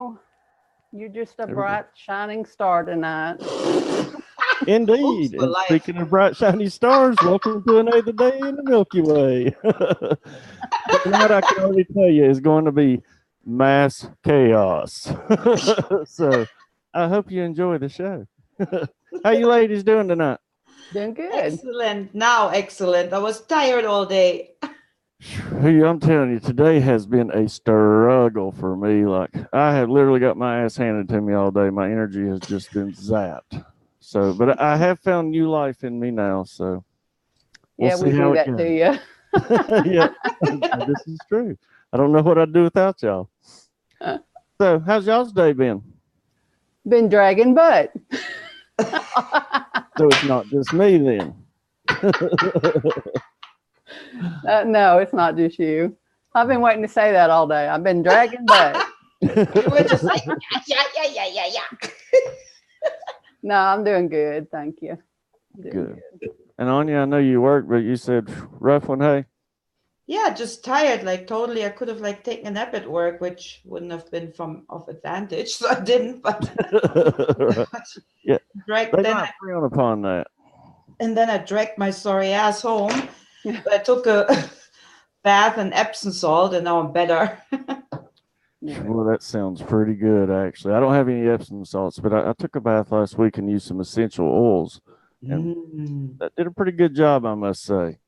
You're just a There we go. bright, shining star tonight. Oops, Indeed. for And life. speaking of bright, shiny stars, welcome to another day in the Milky Way. Tonight, I can already tell you, is going to be mass chaos. So I hope you enjoy the show. How you ladies doing tonight? Doing good. Excellent. Now, excellent. I was tired all day. Hey, I'm telling you, today has been a struggle for me. Like, I have literally got my ass handed to me all day. My energy has just been zapped. So, but I have found new life in me now. So we'll Yeah, we see do how it that to goes. you. Yeah, this is true. I don't know what I'd do without y'all. So, how's y'all's day been? Been dragging butt. So it's not just me then. No, it's not just you. I've been waiting to say that all day. I've been dragging butt. You were just like, yeah, yeah, yeah, yeah, yeah. No, I'm doing good. Thank you. Doing Good. good. And Anya, I know you work, but you said rough one. Hey, Yeah, just tired. Like totally. I could have like taken a nap at work, which wouldn't have been from of advantage. So I didn't, but yeah, dragged they then might frown upon that. and then I dragged my sorry ass home. But I took a bath and Epsom salt and now I'm better. Yeah. Well, that sounds pretty good, actually. I don't have any Epsom salts, but I took a bath last week and used some essential oils, and Mm, that did a pretty good job, I must say.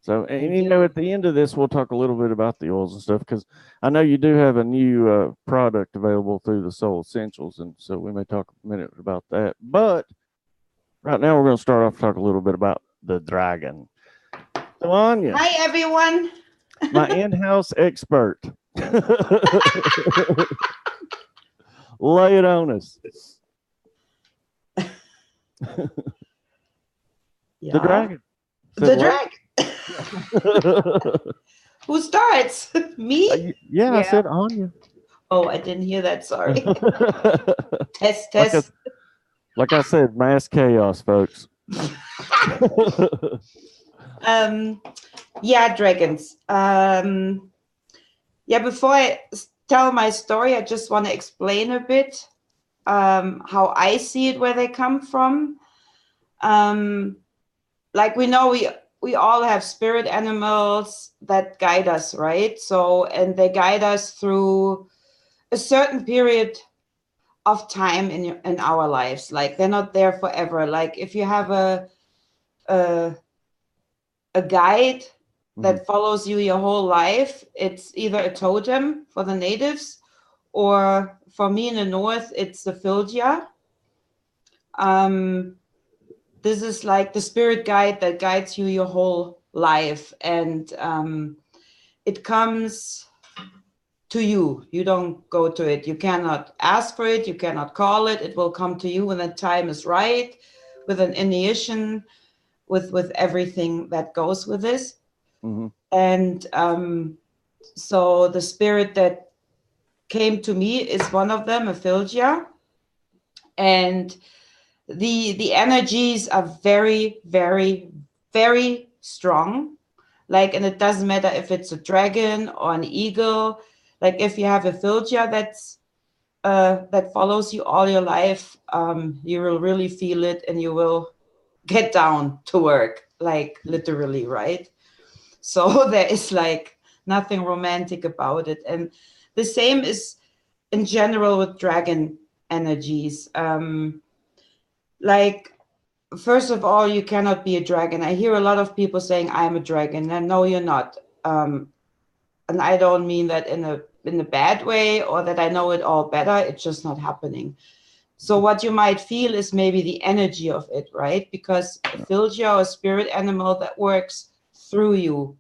So, they and do. at the end of this, we'll talk a little bit about the oils and stuff because I know you do have a new product available through the Soul Essentials, and so we may talk a minute about that. But right now, we're going to start off talk a little bit about the dragon. So, Anya, Hi everyone. my in-house expert, lay it on us. The Yeah. dragon. Said The what? drag. Who starts? Me? Yeah, I Yeah. said Anya. Oh, I didn't hear that. Sorry. Test, like I test. like I said, mass chaos, folks. um, yeah, dragons. Yeah, before I tell my story, I just want to explain a bit how I see it, where they come from. Um, like we know, we all have spirit animals that guide us, right? So, and they guide us through a certain period of time in our lives. Like they're not there forever. Like if you have a a guide Mhm. that follows you your whole life, it's either a totem for the natives, or for me in the north, it's the Filgia. Um, this is like the spirit guide that guides you your whole life, and it comes to you. You don't go to it. You cannot ask for it. You cannot call it. It will come to you when the time is right, with an initiation, with everything that goes with this. Mhm. And so the spirit that came to me is one of them, Aphilia, and the energies are very, very, very strong. Like, and it doesn't matter if it's a dragon or an eagle. Like, if you have a Aphilia that follows you all your life, you will really feel it, and you will get down to work, like literally, right? So there is like nothing romantic about it. And the same is in general with dragon energies. Like, first of all, you cannot be a dragon. I hear a lot of people saying, I'm a dragon. And no, you're not. And I don't mean that in a bad way or that I know it all better. It's just not happening. So what you might feel is maybe the energy of it, right? Because a Filgia or a spirit animal that works through you.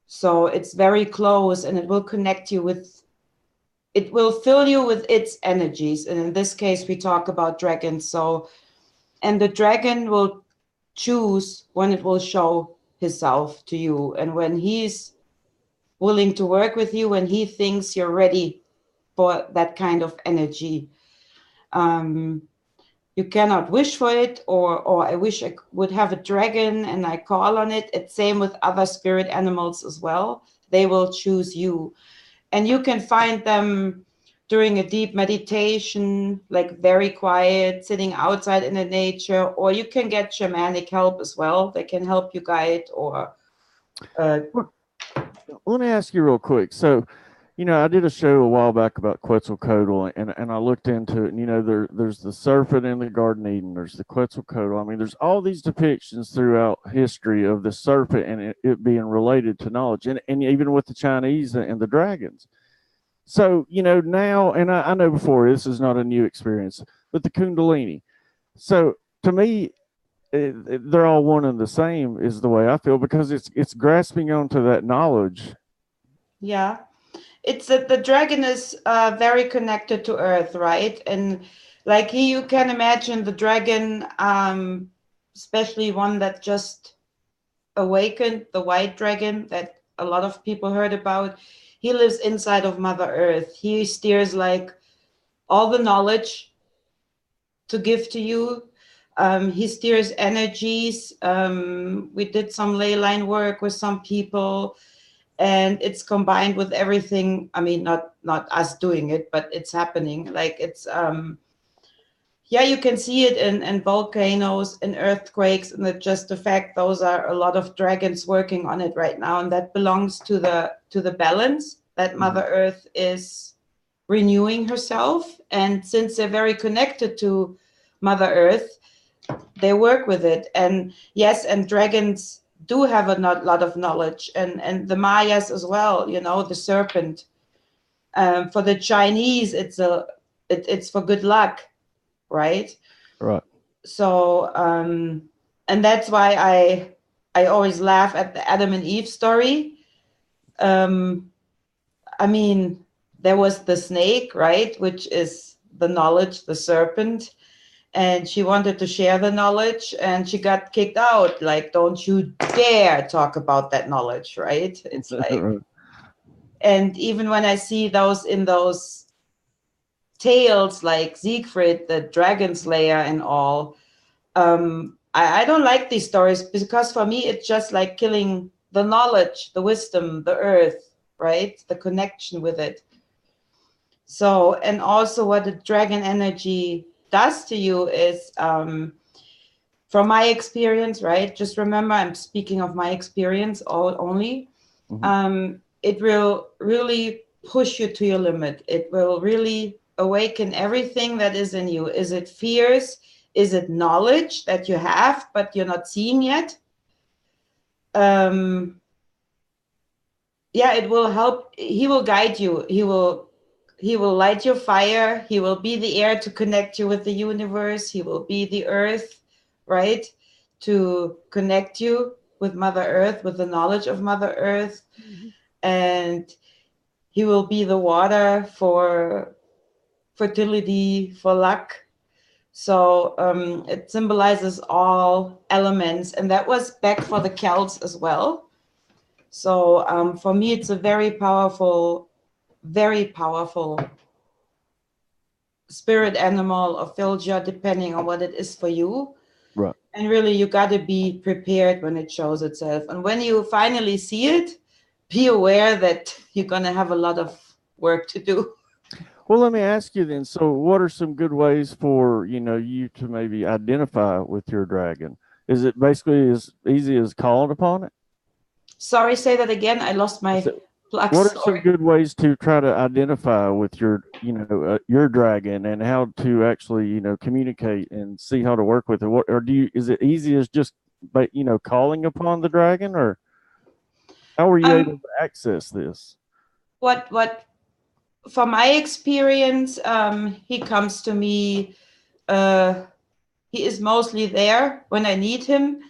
So it's very close, and it will connect you with, it will fill you with its energies. And in this case, we talk about dragons. So, and the dragon will choose when it will show himself to you. And when he's willing to work with you, when he thinks you're ready for that kind of energy. Um, you cannot wish for it, or I wish I would have a dragon and I call on it. It's same with other spirit animals as well. They will choose you, and you can find them during a deep meditation, like very quiet, sitting outside in the nature, or you can get shamanic help as well. They can help you guide or. Let me ask you real quick. So, I did a show a while back about Quetzalcoatl, and I looked into it. And there's the serpent in the Garden of Eden. There's the Quetzalcoatl. I mean, there's all these depictions throughout history of the serpent and it being related to knowledge, and even with the Chinese and the dragons. So, now, and I know before this is not a new experience, but the Kundalini. So, to me, they're all one and the same is the way I feel, because it's grasping onto that knowledge. Yeah. It's that the dragon is very connected to Earth, right? And like you can imagine the dragon, especially one that just awakened, the white dragon that a lot of people heard about. He lives inside of Mother Earth. He steers like all the knowledge to give to you. He steers energies. We did some ley line work with some people. And it's combined with everything. I mean, not us doing it, but it's happening. Like it's, you can see it in volcanoes and earthquakes, and just the fact those are a lot of dragons working on it right now, and that belongs to the balance that Mother Earth is renewing herself. And since they're very connected to Mother Earth, they work with it. And yes, and dragons do have a lot of knowledge, and the Mayas as well, the serpent. For the Chinese, it's for good luck, right? Right. So, and that's why I always laugh at the Adam and Eve story. I mean, there was the snake, right, which is the knowledge, the serpent. And she wanted to share the knowledge, and she got kicked out. Like, don't you dare talk about that knowledge, right? It's like, and even when I see those in those tales, like Siegfried, the dragon slayer and all, I don't like these stories, because for me, it's just like killing the knowledge, the wisdom, the earth, right? The connection with it. So, and also what the dragon energy does to you is, from my experience, right? Just remember, I'm speaking of my experience only. It will really push you to your limit. It will really awaken everything that is in you. Is it fears? Is it knowledge that you have, but you're not seeing yet? It will help. He will guide you. He will light your fire. He will be the air to connect you with the universe. He will be the earth, right? To connect you with Mother Earth, with the knowledge of Mother Earth. And he will be the water for fertility, for luck. So it symbolizes all elements. And that was back for the Celts as well. So for me, it's a very powerful spirit animal or filter, depending on what it is for you. Right. And really, you got to be prepared when it shows itself. And when you finally see it, be aware that you're going to have a lot of work to do. Well, let me ask you then. So what are some good ways for, you to maybe identify with your dragon? Is it basically as easy as calling upon it? Sorry, say that again. I lost my plug. What are some good ways to try to identify with your, your dragon, and how to actually, communicate and see how to work with it? Is it easy as just, calling upon the dragon, or how were you able to access this? What from my experience, he comes to me. He is mostly there when I need him,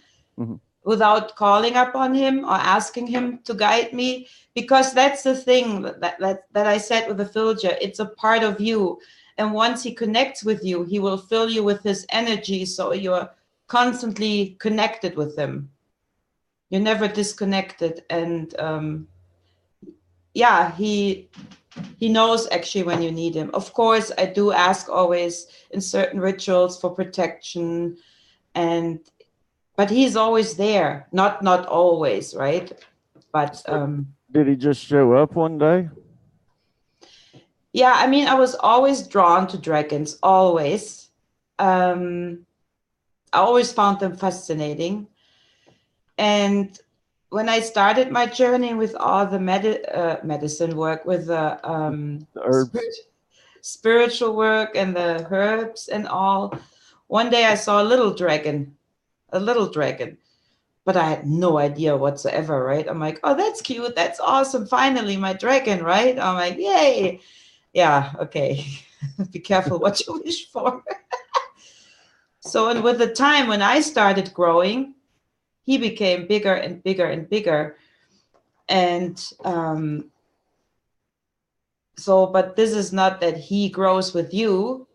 without calling upon him or asking him to guide me, because that's the thing that I said with the filter. It's a part of you, and once he connects with you, he will fill you with his energy, so you're constantly connected with him. You're never disconnected. And he knows actually when you need him. Of course, I do ask always in certain rituals for protection, but he's always there. Not always, right? But did he just show up one day? Yeah, I mean, I was always drawn to dragons, always. I always found them fascinating. And when I started my journey with all the medicine work, with the The herbs. spiritual work and the herbs and all, one day I saw a little dragon, but I had no idea whatsoever, right? I'm like, oh, that's cute. That's awesome. Finally, my dragon, right? I'm like, yay. Yeah, okay. Be careful what you wish for. So, and with the time when I started growing, he became bigger and bigger and bigger. And so, but this is not that he grows with you.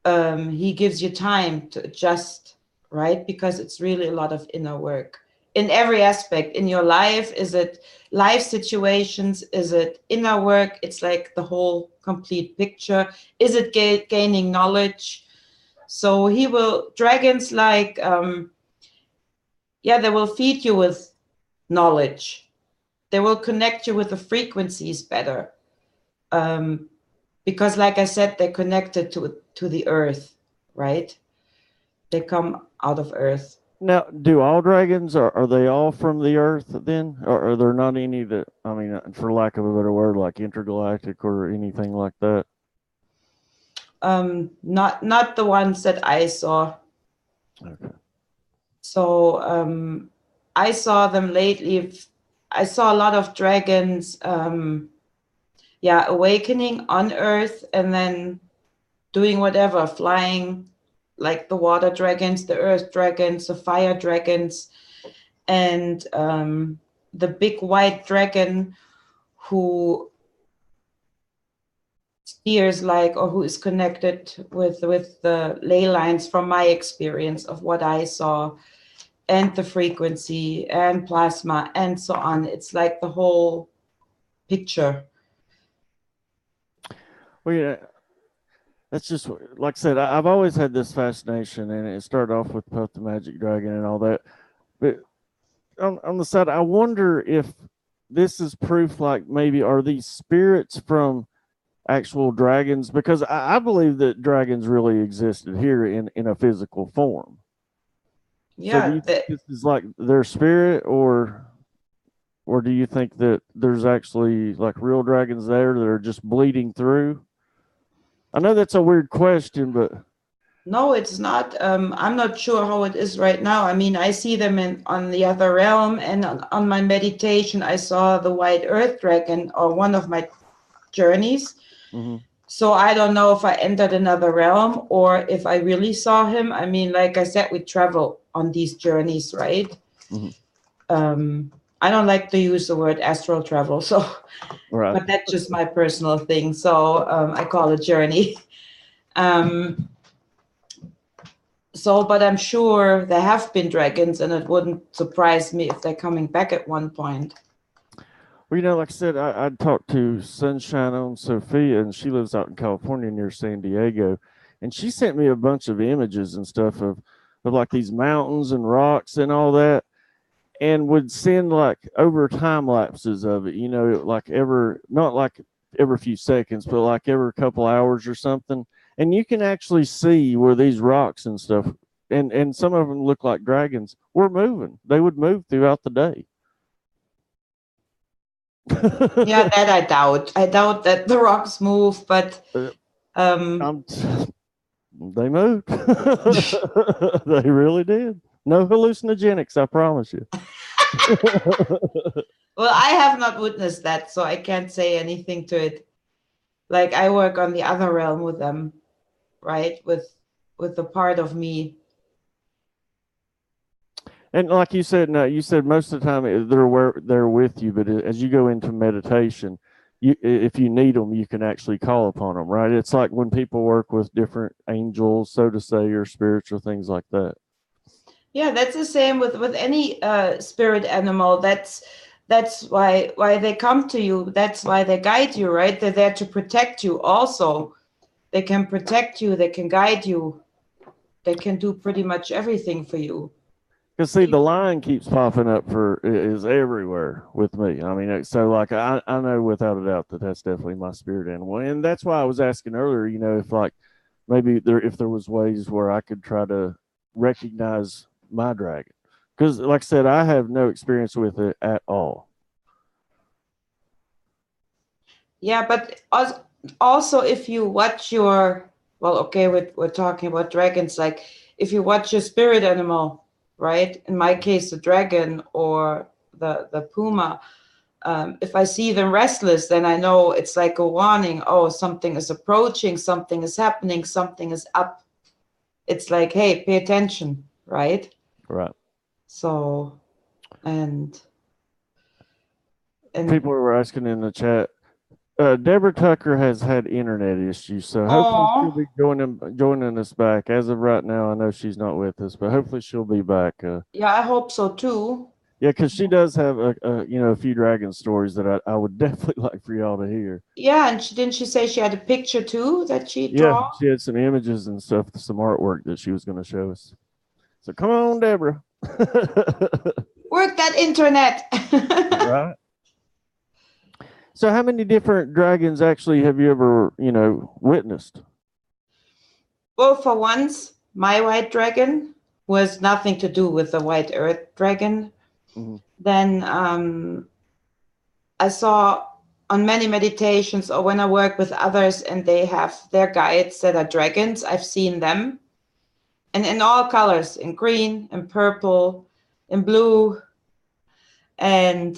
He gives you time to adjust, right? Because it's really a lot of inner work in every aspect in your life. Is it life situations? Is it inner work? It's like the whole complete picture. Is it gaining knowledge? So he will, dragons like, they will feed you with knowledge. They will connect you with the frequencies better. Because like I said, they're connected to the earth, right? They come out of earth. Now, do all dragons, are they all from the earth then? Or are there not any that, I mean, for lack of a better word, like intergalactic or anything like that? Not the ones that I saw. Okay. So I saw them lately. I saw a lot of dragons, awakening on earth and then doing whatever, flying, like the water dragons, the earth dragons, the fire dragons, and the big white dragon who steers like, or who is connected with the ley lines from my experience of what I saw, and the frequency and plasma and so on. It's like the whole picture. Well, yeah, that's just like I said. I've always had this fascination, and it started off with Puff the Magic Dragon and all that. But on the side, I wonder if this is proof. Like maybe are these spirits from actual dragons? Because I believe that dragons really existed here in a physical form. So do Yeah, you think this is like their spirit, or do you think that there's actually like real dragons there that are just bleeding through? I know that's a weird question, but no, it's not. I'm not sure how it is right now. I mean, I see them on the other realm, and on my meditation, I saw the white earth dragon, or one of my journeys. mm-hmm. So I don't know if I entered another realm or if I really saw him. I mean, like I said, we travel on these journeys, right? Mm-hmm. I don't like to use the word astral travel, so Right. but that's just my personal thing. So I call it journey. But I'm sure there have been dragons, and it wouldn't surprise me if they're coming back at one point. Well, like I said, I talked to Sunshine on Sophia, and she lives out in California near San Diego, and she sent me a bunch of images and stuff of like these mountains and rocks and all that, and would send like over time lapses of it, like not like every few seconds, but like every couple hours or something. And you can actually see where these rocks and stuff, and some of them look like dragons, were moving. They would move throughout the day. Yeah, that I doubt. I doubt that the rocks move, but they moved. They really did. No hallucinogenics, I promise you. Well, I have not witnessed that, so I can't say anything to it. Like I work on the other realm with them, right? With the part of me. And like you said, no, you said most of the time they're with you, but as you go into meditation, if you need them, you can actually call upon them, right? It's like when people work with different angels, so to say, or spiritual things like that. Yeah, that's the same with any spirit animal. That's why they come to you. That's why they guide you, right? They're there to protect you. Also, they can protect you. They can guide you. They can do pretty much everything for you. Because see, the line keeps popping up is everywhere with me. I mean, so like I know without a doubt that that's definitely my spirit animal, and that's why I was asking earlier. You know, if like maybe if there was ways where I could try to recognize my dragon, because like I said, I have no experience with it at all. Yeah, but also if you watch your, well, okay, we're talking about dragons, like if you watch your spirit animal, right? In my case, the dragon or the puma, if I see them restless, then I know it's like a warning. Oh, something is approaching, something is happening, something is up. It's like, hey, pay attention, right? Right. So, and people were asking in the chat. Deborah Tucker has had internet issues, so hopefully she'll be joining us back. As of right now, I know she's not with us, but hopefully she'll be back. Yeah, I hope so too. Yeah, because she does have a few dragon stories that I would definitely like for y'all to hear. Yeah, and didn't she say she had a picture too that she Yeah, draw? she had some images and stuff, some artwork that she was going to show us. So come on, Deborah. Work that internet. Right. So how many different dragons actually have you ever, witnessed? Well, for once, my white dragon was nothing to do with the white earth dragon. Mm-hmm. Then I saw on many meditations or when I work with others and they have their guides that are dragons, I've seen them. And in all colors, in green, in purple, in blue. And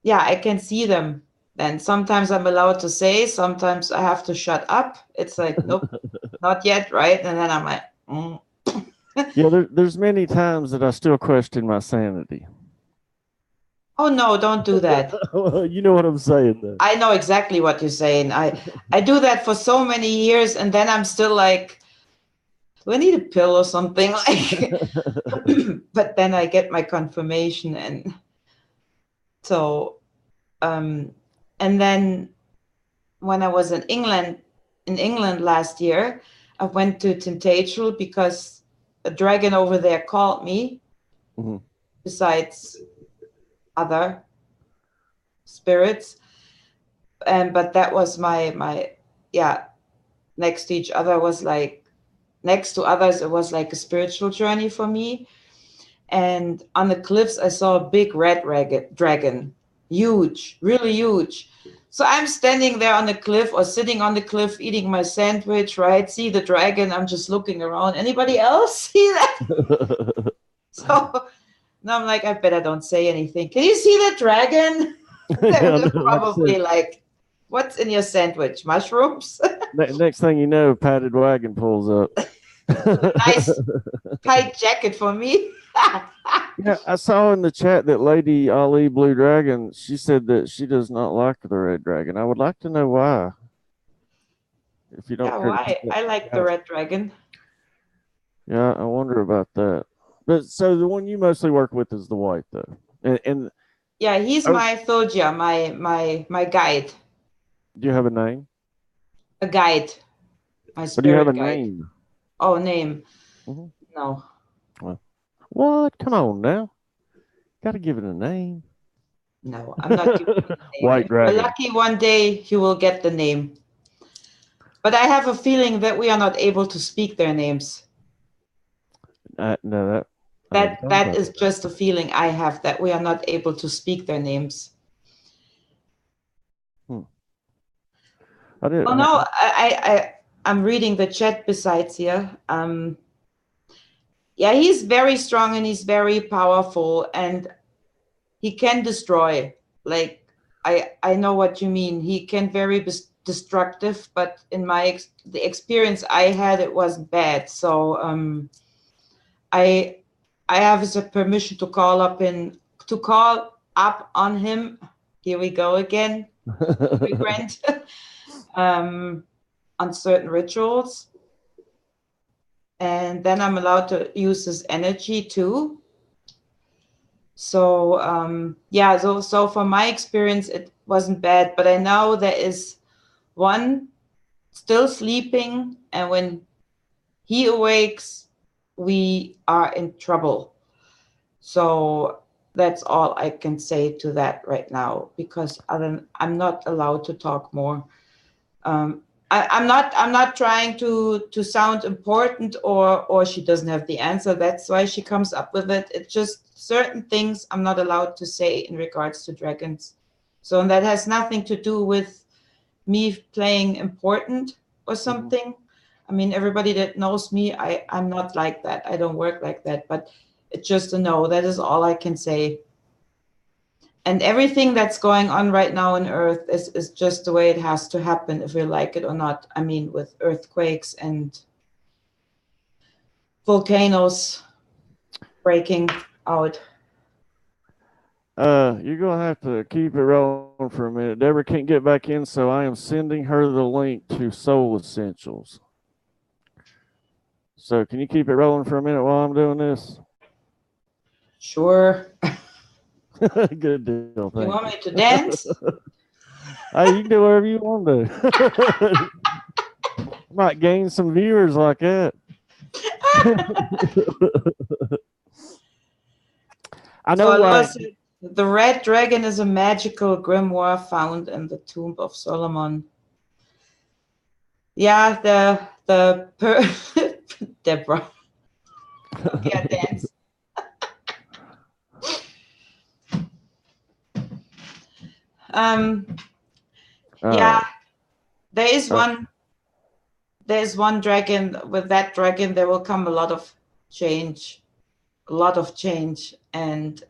yeah, I can see them. And sometimes I'm allowed to say, sometimes I have to shut up. It's like, nope, not yet, right? And then I'm like, Yeah, there's many times that I still question my sanity. oh no, don't do that. Well, you know what I'm saying, though. I know exactly what you're saying. I do that for so many years, and then I'm still like, do I need a pill or something? Like, but then I get my confirmation, and so, and then when I was in England last year, I went to Temptation because a dragon over there called me. Mm-hmm. Besides other spirits, but that was my next to each other was like next to others. It was like a spiritual journey for me. And on the cliffs, I saw a big red dragon, huge, really huge. So I'm standing there on the cliff or sitting on the cliff eating my sandwich, right? See the dragon. I'm just looking around. Anybody else see that? So now I'm like, I bet I don't say anything. Can you see the dragon? They're probably like, what's in your sandwich? Mushrooms? Next thing you know, padded wagon pulls up. Nice tight jacket for me. Yeah, I saw in the chat that Lady Ali Blue Dragon, she said that she does not like the red dragon. I would like to know why. If you don't, yeah, why? I like the red dragon. Yeah, I wonder about that. But so the one you mostly work with is the white, though, and yeah, he's my Thoja, my guide. Do you have a name? A guide. My spirit do you have a guide. name? Oh, name? Mm-hmm. No. Well, what? Come on now. Got to give it a name. No, I'm not giving it a name. White dragon. If you're lucky, one day you will get the name. But I have a feeling that we are not able to speak their names. No, that is just a feeling I have, that we are not able to speak their names. I did. Oh no, I'm reading the chat besides here. Yeah, he's very strong and he's very powerful and he can destroy. Like I know what you mean. He can very destructive, but in the experience I had, it wasn't bad. So I have his permission to call up on him. Here we go again. Grant. On certain rituals. And then I'm allowed to use his energy too. So yeah, so from my experience, it wasn't bad, but I know there is one still sleeping, and when he awakes, we are in trouble. So that's all I can say to that right now, because I'm not allowed to talk more. I'm not trying to sound important or she doesn't have the answer. That's why she comes up with it. It's just certain things I'm not allowed to say in regards to dragons. So and that has nothing to do with me playing important or something. I mean, everybody that knows me, I'm not like that. I don't work like that, but it's just a no. That is all I can say. And everything that's going on right now on Earth is just the way it has to happen, if we like it or not. I mean, with earthquakes and volcanoes breaking out. You're gonna have to keep it rolling for a minute. Deborah can't get back in, so I am sending her the link to Soul Essentials. So can you keep it rolling for a minute while I'm doing this? Sure. Good deal. You want me to dance? Hey, you can do whatever you want to do. Might gain some viewers like that. I know why. The red dragon is a magical grimoire found in the tomb of Solomon. Yeah, Deborah. Yeah, dance. Yeah, there's one dragon. With that dragon, there will come a lot of change, and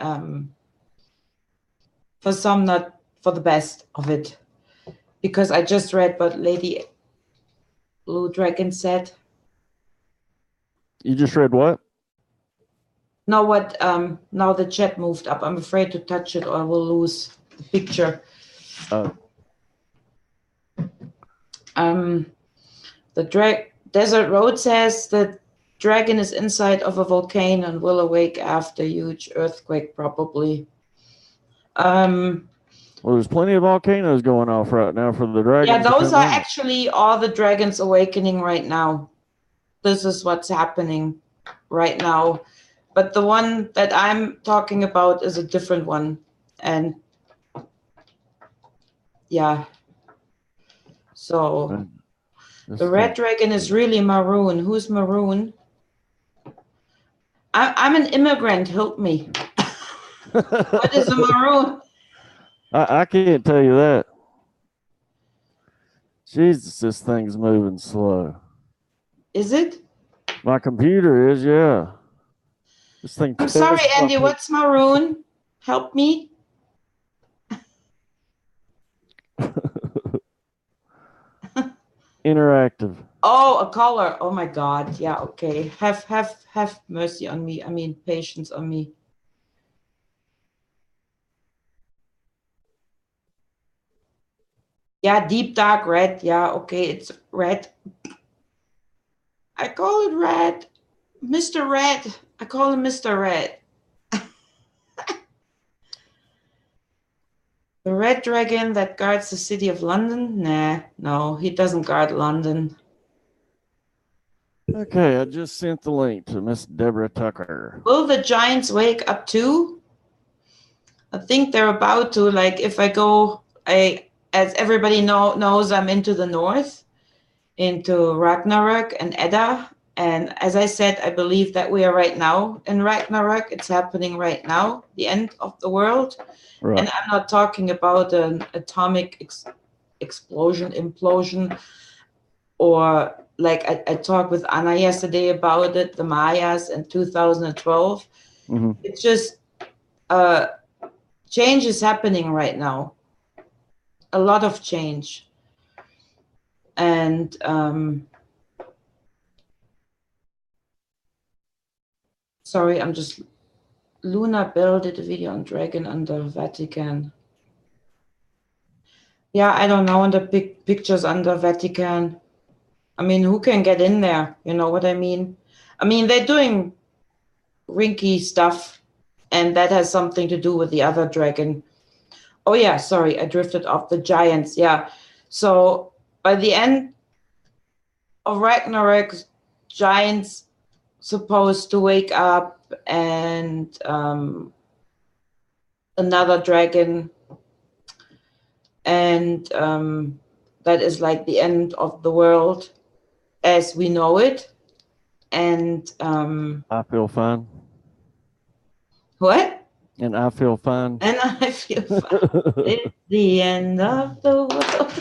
for some, not for the best of it, because I just read what Lady Blue Dragon said. You just read what? No, what? Now the chat moved up. I'm afraid to touch it, or I will lose the picture. The Desert Road says that dragon is inside of a volcano and will awake after a huge earthquake, probably. Well, there's plenty of volcanoes going off right now for the dragons. Yeah, those are actually all the dragons awakening right now. This is what's happening right now. But the one that I'm talking about is a different one. And yeah. So the red dragon is really maroon. Who's maroon? I'm an immigrant. Help me. What is a maroon? I can't tell you that. Jesus, this thing's moving slow. Is it? My computer is, yeah. This thing. I'm sorry, Andy. What's maroon? Help me. Interactive. Oh, a color. Oh my God. Yeah. Okay. Have mercy on me. I mean, patience on me. Yeah, deep dark red. Yeah. Okay, it's red. I call it red. Mr. Red. I call him Mr. Red. The red dragon that guards the city of London? Nah, no, he doesn't guard London. Okay, I just sent the link to Miss Deborah Tucker. Will the giants wake up too? I think they're about to. Like, if I go, as everybody knows, I'm into the north, into Ragnarok and Edda. And as I said, I believe that we are right now in Ragnarok. It's happening right now, the end of the world. Right. And I'm not talking about an atomic implosion, or like I talked with Anna yesterday about it, the Mayas in 2012. Mm-hmm. It's just change is happening right now. A lot of change. And sorry, I'm just... Luna Bell did a video on Dragon under Vatican. Yeah, I don't know, on the big pictures under Vatican. I mean, who can get in there? You know what I mean? I mean, they're doing rinky stuff, and that has something to do with the other dragon. Oh yeah, sorry, I drifted off. The giants, yeah. So by the end of Ragnarok, giants supposed to wake up, and another dragon, and that is like the end of the world as we know it. And I feel fine. what? And I feel fine. And I feel fine. It's the end of the world.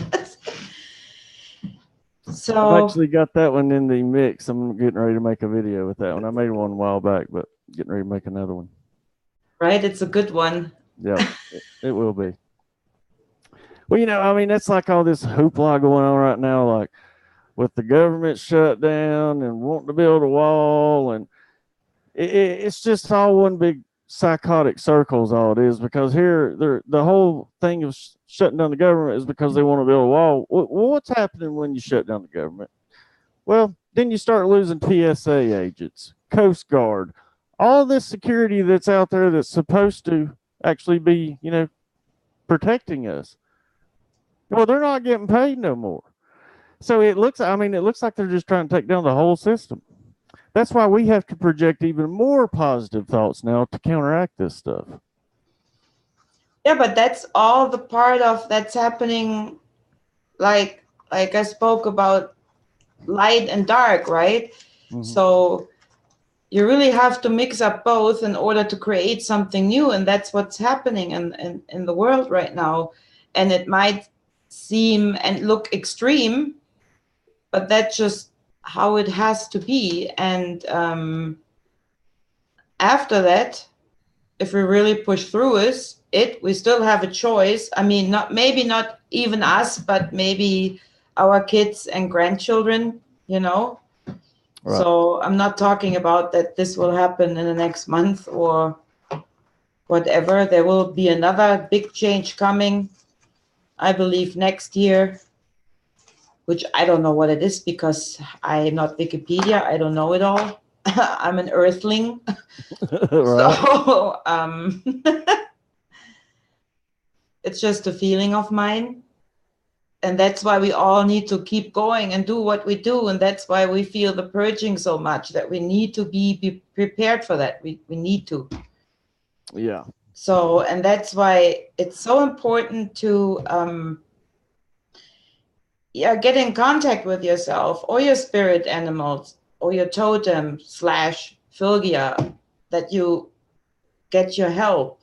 So I've actually got that one in the mix. I'm getting ready to make a video with that one. I made one a while back, but getting ready to make another one. right, it's a good one. Yeah, it will be. Well, you know, I mean, that's like all this hoopla going on right now, like with the government shut down and wanting to build a wall, and it's just all one big psychotic circle is all it is, because here the whole thing of shutting down the government is because they want to build a wall. Well, what's happening when you shut down the government? Well, then you start losing TSA agents, Coast Guard, all this security that's out there that's supposed to actually be, you know, protecting us. Well, they're not getting paid no more. So it looks like they're just trying to take down the whole system. That's why we have to project even more positive thoughts now to counteract this stuff. Yeah, but that's all the part of that's happening, like I spoke about light and dark, right? Mm-hmm. So you really have to mix up both in order to create something new, and that's what's happening in the world right now. And it might seem and look extreme, but that's just how it has to be. And after that, if we really push through we still have a choice. I mean, not even us, but maybe our kids and grandchildren, you know. Right. So I'm not talking about that this will happen in the next month or whatever. There will be another big change coming, I believe, next year, which I don't know what it is because I'm not Wikipedia. I don't know it all. I'm an earthling. Right. So it's just a feeling of mine. And that's why we all need to keep going and do what we do. And that's why we feel the purging so much, that we need to be prepared for that. We need to. Yeah. So, and that's why it's so important to get in contact with yourself or your spirit animals or your totem / Philgia, that you get your help.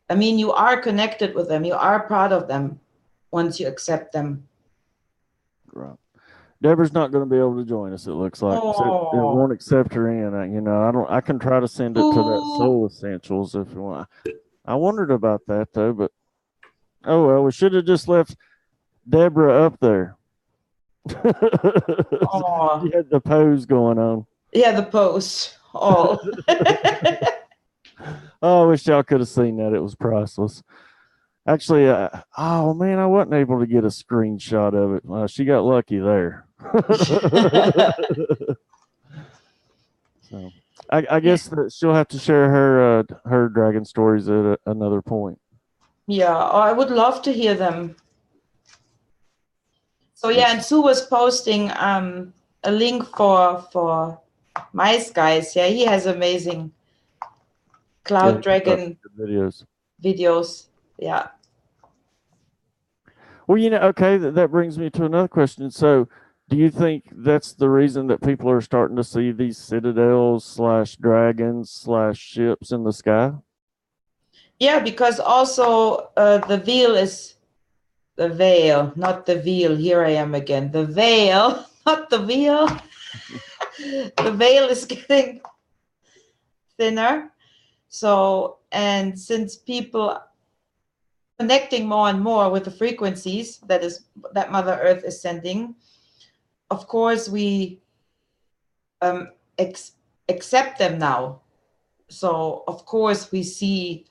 I mean, you are connected with them. You are part of them once you accept them. Right. Deborah's not going to be able to join us, it looks like. So it won't accept her in. You know, I can try to send it to that Soul Essentials if you want. I wondered about that, though, but oh, well, we should have just left Deborah up there. She had the pose going on. Yeah, the pose. Oh. Oh, I wish y'all could have seen that. It was priceless. Actually, oh man, I wasn't able to get a screenshot of it. She got lucky there. So, I guess that she'll have to share her dragon stories at another point. Yeah, I would love to hear them. So yeah, and Sue was posting a link for my skies. Yeah, he has amazing cloud dragon videos. Yeah. Well, you know, okay, that brings me to another question. So, do you think that's the reason that people are starting to see these citadels / dragons / ships in the sky? Yeah, because also the veil is the veil, not the veil. Here I am again. The veil, not the veil. The veil is getting thinner. So, and since people connecting more and more with the frequencies that Mother Earth is sending, of course we accept them now. So of course we see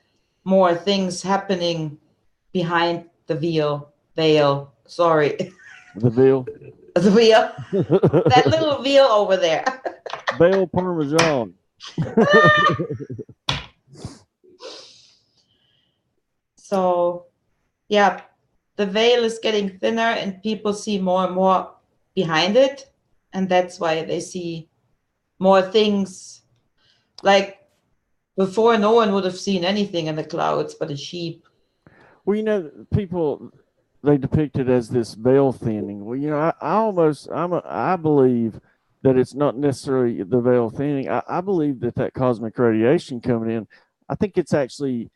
more things happening behind the veil. Sorry. The veil. The veil. That little veil over there. Veil Parmesan. So, yeah, the veil is getting thinner and people see more and more behind it. And that's why they see more things. Like before, no one would have seen anything in the clouds but a sheep. Well, people, they depict it as this veil thinning. Well, I believe that it's not necessarily the veil thinning. I believe that cosmic radiation coming in, I think it's actually,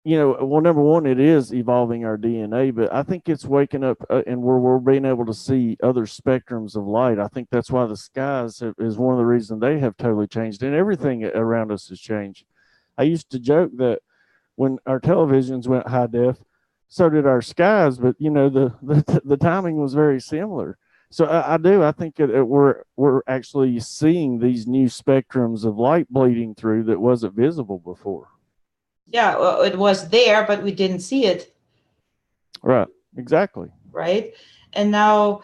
well, number one, it is evolving our DNA, but I think it's waking up and we're being able to see other spectrums of light. I think that's why the skies is one of the reasons they have totally changed, and everything around us has changed. I used to joke that when our televisions went high def, so did our skies, but the timing was very similar. So I think we're actually seeing these new spectrums of light bleeding through that wasn't visible before. Yeah, well, it was there, but we didn't see it. Right, exactly. Right. And now,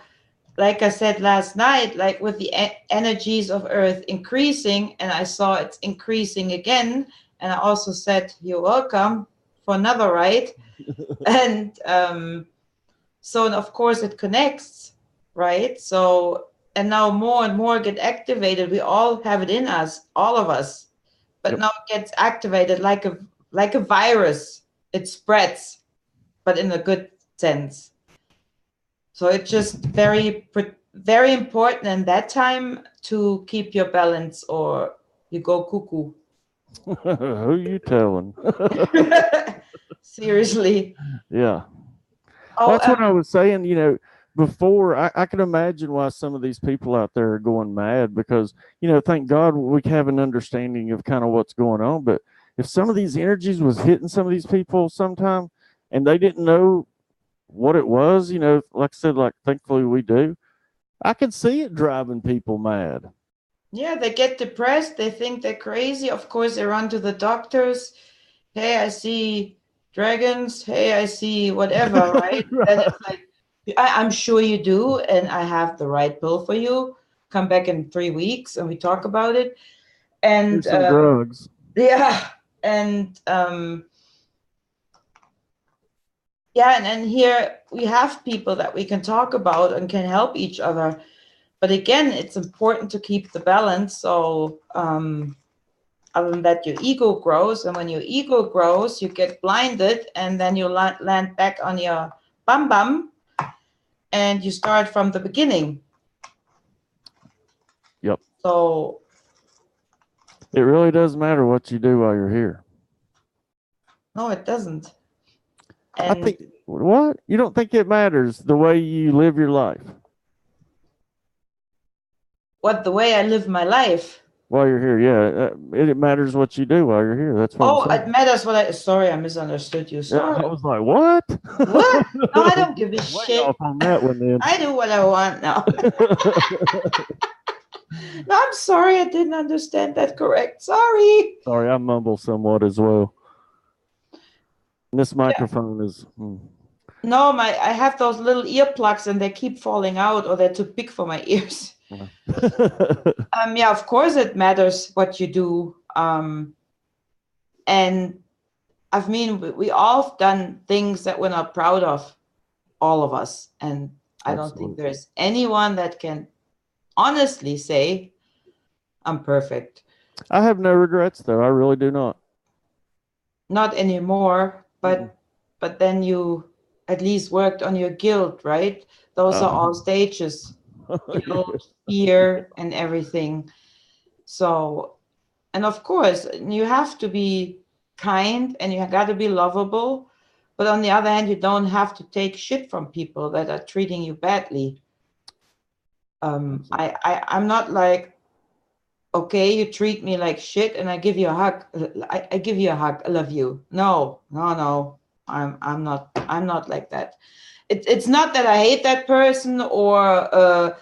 like I said last night, like with the energies of Earth increasing, and I saw it's increasing again. And I also said, you're welcome for another ride. And so, and of course, it connects, right? So, and now more and more get activated. We all have it in us, all of us. But Yep. now it gets activated like a virus. It spreads, but in a good sense. So it's just very, very important in that time to keep your balance, or you go cuckoo. Who you telling? Seriously. Yeah. Oh, Well, that's what I was saying, before. I can imagine why some of these people out there are going mad because, thank God we have an understanding of kind of what's going on. But if some of these energies was hitting some of these people sometime and they didn't know what it was, like I said, like thankfully we do, I could see it driving people mad. yeah, they get depressed. They think they're crazy. Of course, they run to the doctors. Hey, I see dragons. Hey, I see whatever, right? Right. Then it's like, I'm sure you do, and I have the right pill for you. Come back in 3 weeks, and we talk about it. And Here's some drugs. yeah, and yeah, and here we have people that we can talk about and can help each other. But again, it's important to keep the balance. So other than that, your ego grows, and when your ego grows, you get blinded, and then you land back on your bum bum, and you start from the beginning. Yep. So it really doesn't matter what you do while you're here. No, it doesn't. I And think what? You don't think it matters the way you live your life the way I live my life. while you're here? Yeah, it matters what you do while you're here. That's what I'm saying. It matters what sorry, I misunderstood you. Sorry. I was like, what? What? No, I don't give a Way shit. off on that one then. I do what I want now. No, I'm sorry, I didn't understand that correct. Sorry. Sorry, I mumble somewhat as well. This microphone is. No, I have those little earplugs and they keep falling out, or they're too big for my ears. Yeah, of course it matters what you do. And I mean, we all have done things that we're not proud of, all of us. And I don't think there's anyone that can honestly say, I'm perfect. I have no regrets, though. I really do not. Not anymore, but then you at least worked on your guilt, right? Those are all stages. Fear and everything. So, and of course, you have to be kind and you got to be lovable. But on the other hand, you don't have to take shit from people that are treating you badly. I'm not like, okay, you treat me like shit and I give you a hug. I give you a hug. I love you. No. I'm not like that. It's not that I hate that person or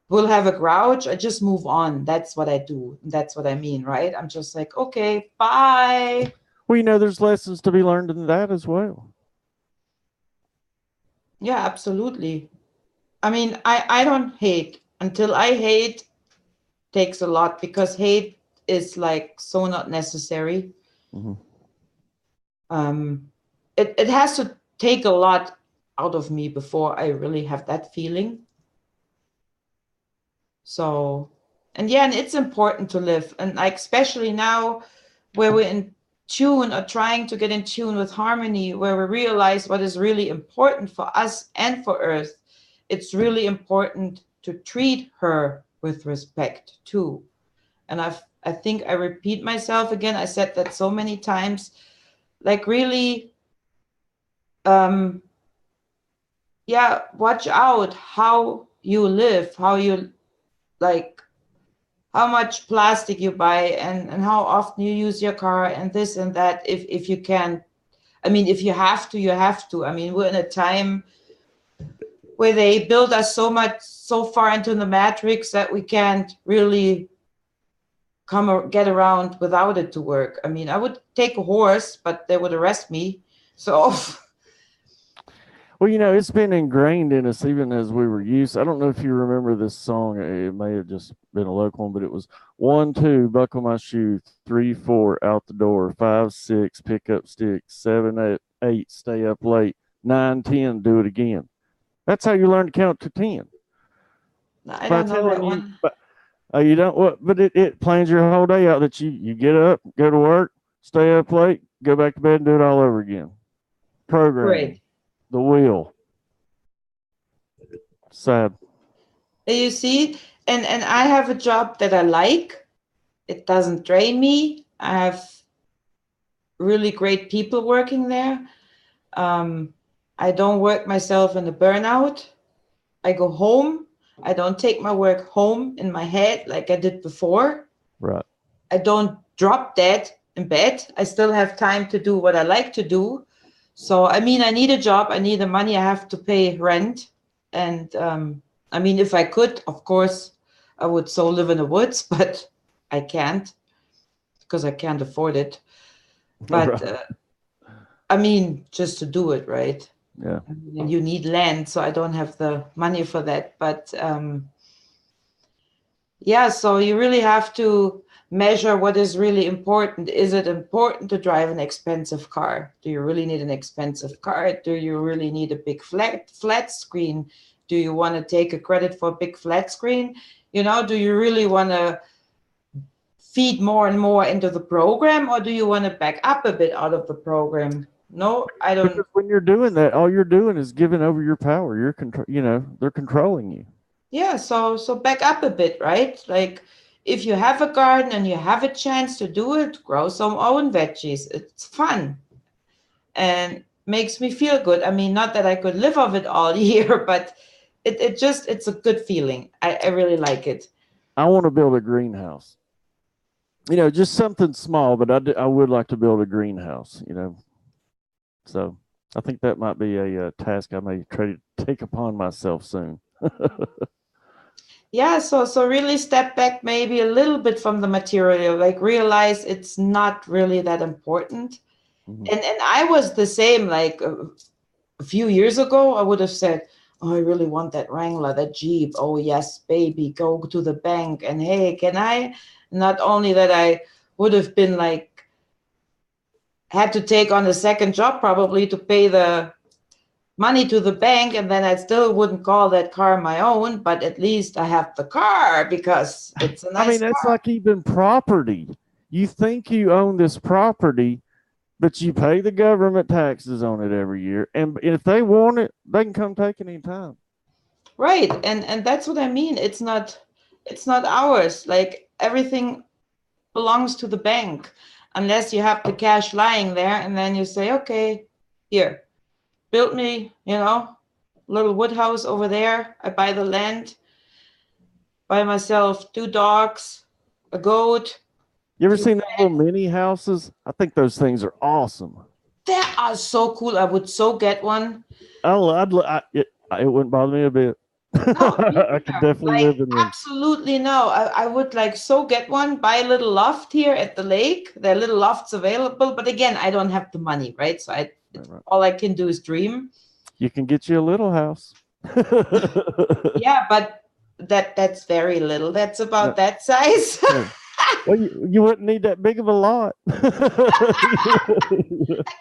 will have a grouch. I just move on. That's what I do. That's what I mean, right? I'm just like, okay, bye. Well, there's lessons to be learned in that as well. Yeah, absolutely. I mean, I don't hate. Until I hate takes a lot, because hate is like so not necessary. It has to take a lot out of me before I really have that feeling. So yeah, and it's important to live. And like, especially now where we're in tune or trying to get in tune with harmony, where we realize what is really important for us and for Earth, it's really important to treat her with respect too. And I think I repeat myself again. I said that so many times, like really, yeah, watch out how you live, how you like, how much plastic you buy and how often you use your car and this and that. If you can, I mean, if you have to, you have to. I mean, we're in a time where they build us so far into the matrix that we can't really come or get around without it to work. I mean, I would take a horse, but they would arrest me. So Well, it's been ingrained in us even as we were used. I don't know if you remember this song. It may have just been a local one, but it was 1, 2, buckle my shoe, 3, 4, out the door, 5, 6, pick up sticks, 7, 8, stay up late, 9, 10, do it again. That's how you learn to count to 10. I By don't know that telling you, one. you don't what, but it plans your whole day out that you get up, go to work, stay up late, go back to bed, and do it all over again. Programming. Great. The wheel. Sad. You see, and I have a job that I like. It doesn't drain me. I have really great people working there. I don't work myself in a burnout. I go home. I don't take my work home in my head like I did before. Right. I don't drop dead in bed. I still have time to do what I like to do. So, I mean, I need a job. I need the money. I have to pay rent. And I mean, if I could, of course, I would so live in the woods, but I can't because I can't afford it. But Right. I mean, just to do it, right? Yeah. I mean, you need land, so I don't have the money for that. But yeah, so you really have to measure what is really important. Is it important to drive an expensive car? Do you really need an expensive car? Do you really need a big flat screen? Do you want to take a credit for a big flat screen? Do you really want to feed more and more into the program, or do you want to back up a bit out of the program? No, I don't. Because when you're doing that, all you're doing is giving over your power. You're they're controlling you. Yeah, so back up a bit, right? Like if you have a garden and you have a chance to do it, grow some own veggies. It's fun and makes me feel good. I mean, not that I could live off it all year, but it's a good feeling. I really like it. I want to build a greenhouse. Just something small, but I would like to build a greenhouse. So I think that might be a task I may try to take upon myself soon. Yeah, so really step back maybe a little bit from the material, like realize it's not really that important. Mhm. And I was the same, like a few years ago, I would have said, oh, I really want that Wrangler, that Jeep. Oh, yes, baby, go to the bank. And hey, can I? Not only that, I would have been like, had to take on a second job probably to pay the money to the bank, and then I still wouldn't call that car my own, but at least I have the car because it's a nice I mean, that's car. like even property. You think you own this property, but you pay the government taxes on it every year. And if they want it, they can come take it anytime. Right. And that's what I mean. It's not ours. Like everything belongs to the bank unless you have the cash lying there and then you say, okay, here, build me, little wood house over there. I buy the land, buy myself 2 dogs, a goat. You ever seen those little mini houses? I think those things are awesome. They are so cool. I would so get one. It wouldn't bother me a bit. No, I could definitely live in one. absolutely no. I would like so get one, buy a little loft here at the lake. There are little lofts available, but again, I don't have the money, right? So Right. all I can do is dream. You can get you a little house. Yeah, but that's very little. That's about that size. Yeah. Well, you wouldn't need that big of a lot. I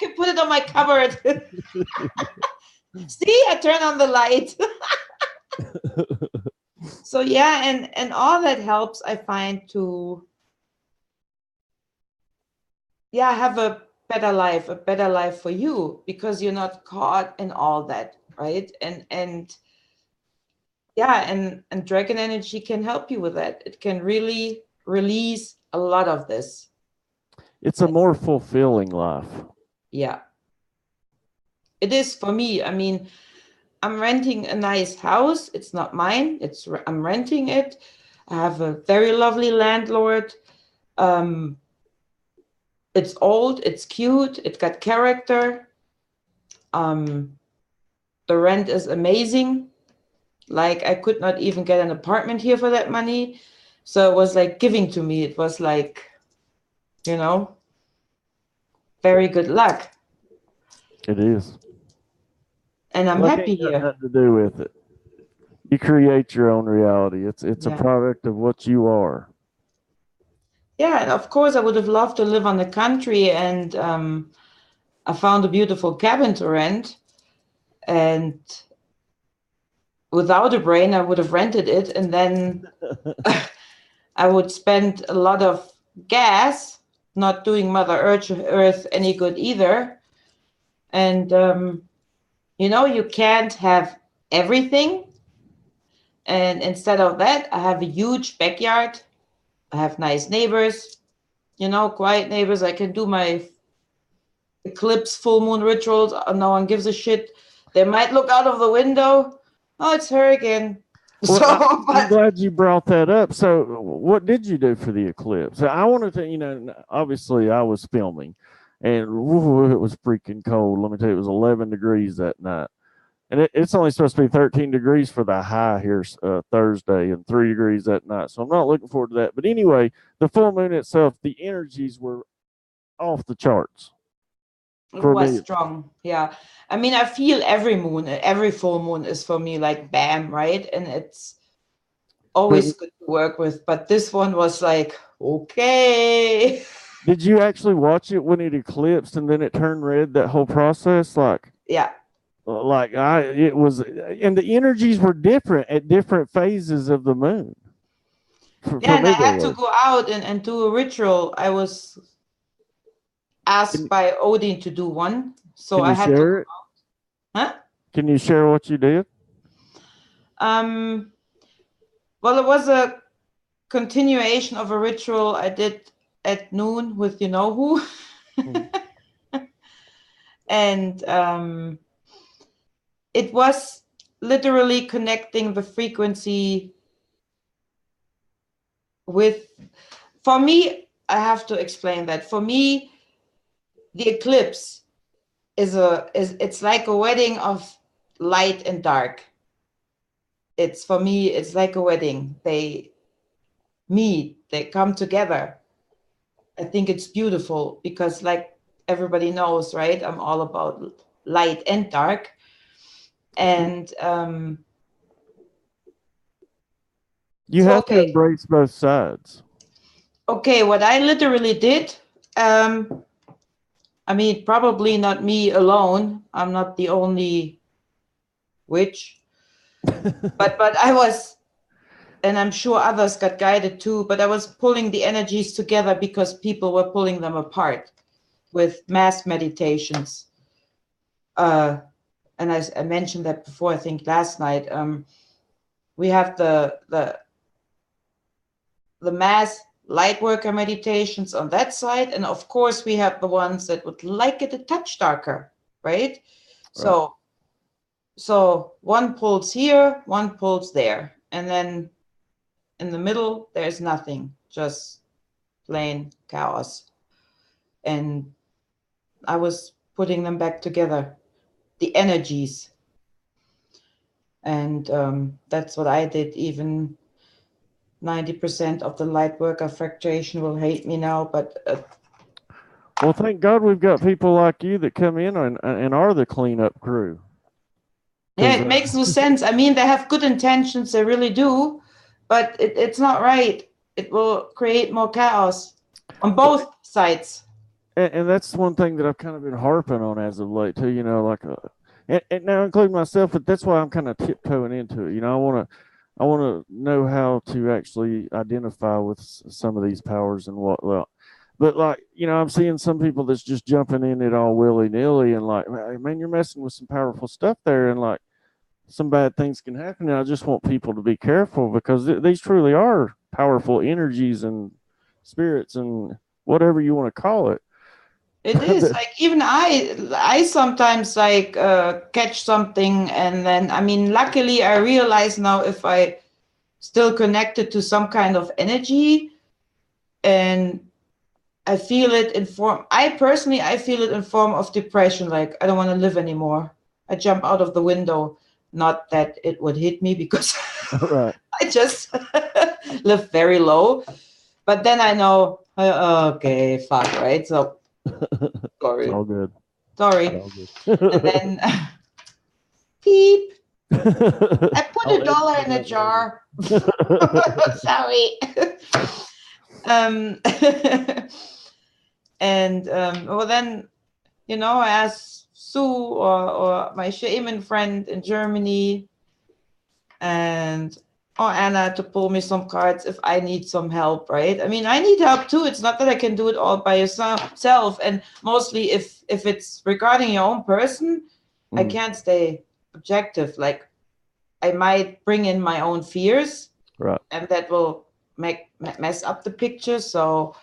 can put it on my cupboard. See, I turn on the light. so yeah, and all that helps, I find, to have a better life for you, because you're not caught in all that, right? And Dragonenergy can help you with that. It can really release a lot of this. It's a more fulfilling life. Yeah, it is for me. I mean, I'm renting a nice house. It's not mine. I'm renting it. I have a very lovely landlord. It's old. It's cute. It's got character. The rent is amazing. Like, I could not even get an apartment here for that money. So it was like giving to me. It was like, very good luck. It is. And I'm Luck happy ain't got here. nothing to do with it. You create your own reality. It's a Yeah. product of what you are. Yeah, and of course I would have loved to live on the country, and I found a beautiful cabin to rent, and without a brain I would have rented it, and then I would spend a lot of gas, not doing Mother Earth any good either. And you can't have everything. And instead of that, I have a huge backyard. I have nice neighbors, quiet neighbors. I can do my eclipse, full moon rituals. No one gives a shit. They might look out of the window. Oh, it's her again. Well, I'm glad you brought that up. So, what did you do for the eclipse? I wanted to, obviously I was filming, and it was freaking cold. Let me tell you, it was 11 degrees that night. And it's only supposed to be 13 degrees for the high here Thursday, and 3 degrees that night. So I'm not looking forward to that. But anyway, the full moon itself, the energies were off the charts. It was strong. Yeah. I mean, I feel every full moon is for me like bam, right? And it's always good to work with. But this one was like, okay. Did you actually watch it when it eclipsed and then it turned red, that whole process? Yeah. It was, and the energies were different at different phases of the moon. And I had to go out and do a ritual. I was asked by Odin to do one, so I had to go out. Huh? Can you share what you did? Well, it was a continuation of a ritual I did at noon with you know who. And it was literally connecting the frequency with, for me, I have to explain that. For me, the eclipse it's like a wedding of light and dark. For me, it's like a wedding. They meet, they come together. I think it's beautiful because, like everybody knows, right? I'm all about light and dark. And you have to embrace both sides. Okay, what I literally did, I mean, probably not me alone. I'm not the only witch, but I was, and I'm sure others got guided too, but I was pulling the energies together because people were pulling them apart with mass meditations. And I mentioned that before, I think last night. We have the mass light worker meditations on that side, and of course we have the ones that would like it a touch darker, right? So one pulls here, one pulls there, and then in the middle there's nothing, just plain chaos. And I was putting them back together, the energies, and that's what I did. Even 90% of the light worker fractation will hate me now, but well, thank God we've got people like you that come in and are the cleanup crew. Yeah, it makes no sense. I mean, they have good intentions, they really do, but it's not right. It will create more chaos on both sides. And that's one thing that I've kind of been harping on as of late too. And now including myself, but that's why I'm kind of tiptoeing into it. I want to know how to actually identify with some of these powers and what. Well, but like I'm seeing some people that's just jumping in it all willy nilly, and like, man, you're messing with some powerful stuff there, and like some bad things can happen. And I just want people to be careful because these truly are powerful energies and spirits and whatever you want to call it. It is like even I sometimes like catch something, and then I mean, luckily I realize now if I still connected to some kind of energy and I feel it in form. I personally I feel it in form of depression. Like I don't want to live anymore. I jump out of the window. Not that it would hit me because Right. I just live very low. But then I know, okay, fuck, right? So sorry. It's all good. Sorry. It's all good. And then beep. I put I'll $1 in a edit jar. Sorry. um, and well, then, I asked Sue or my shaman friend in Germany and or Anna to pull me some cards if I need some help, right? I mean, I need help too. It's not that I can do it all by yourself. And mostly if it's regarding your own person, I can't stay objective. Like I might bring in my own fears, Right. and that will mess up the picture. So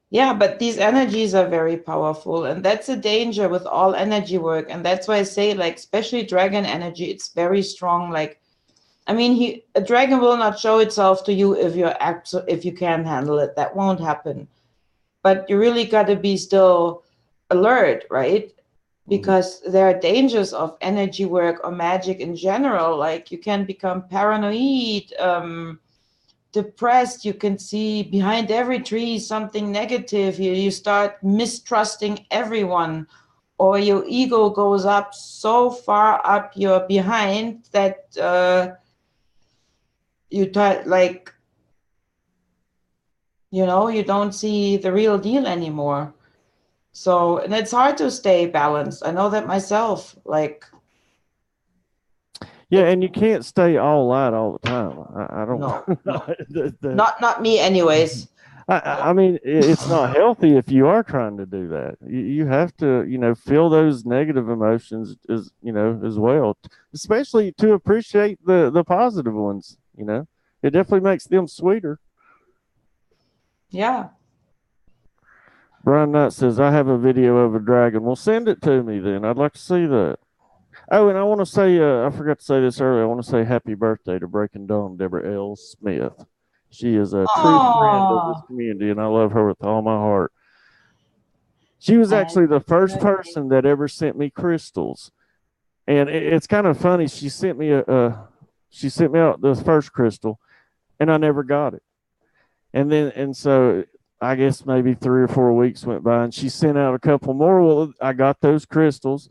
yeah, but these energies are very powerful, and that's a danger with all energy work. And that's why I say, like, especially dragon energy, it's very strong. Like, I mean, a dragon will not show itself to you if you can't handle it. That won't happen. But you really got to be still alert, right? Because there are dangers of energy work or magic in general. Like you can become paranoid, depressed. You can see behind every tree something negative. You start mistrusting everyone, or your ego goes up so far up your behind that you you don't see the real deal anymore. So, and it's hard to stay balanced. I know that myself. Like, yeah, and you can't stay all light all the time. I don't. No. Not me, anyways. I mean, it's not healthy if you are trying to do that. You have to, feel those negative emotions as well, especially to appreciate the positive ones. It definitely makes them sweeter. Yeah. Brian Knight says, I have a video of a dragon. Well, send it to me then. I'd like to see that. Oh, and I want to say, I forgot to say this earlier. I want to say happy birthday to Breaking Dawn, Deborah L. Smith. She is a true friend of this community, and I love her with all my heart. She was actually the first person that ever sent me crystals. And it's kind of funny. She sent me out the first crystal, and I never got it. And so I guess maybe 3 or 4 weeks went by, and she sent out a couple more. Well, I got those crystals,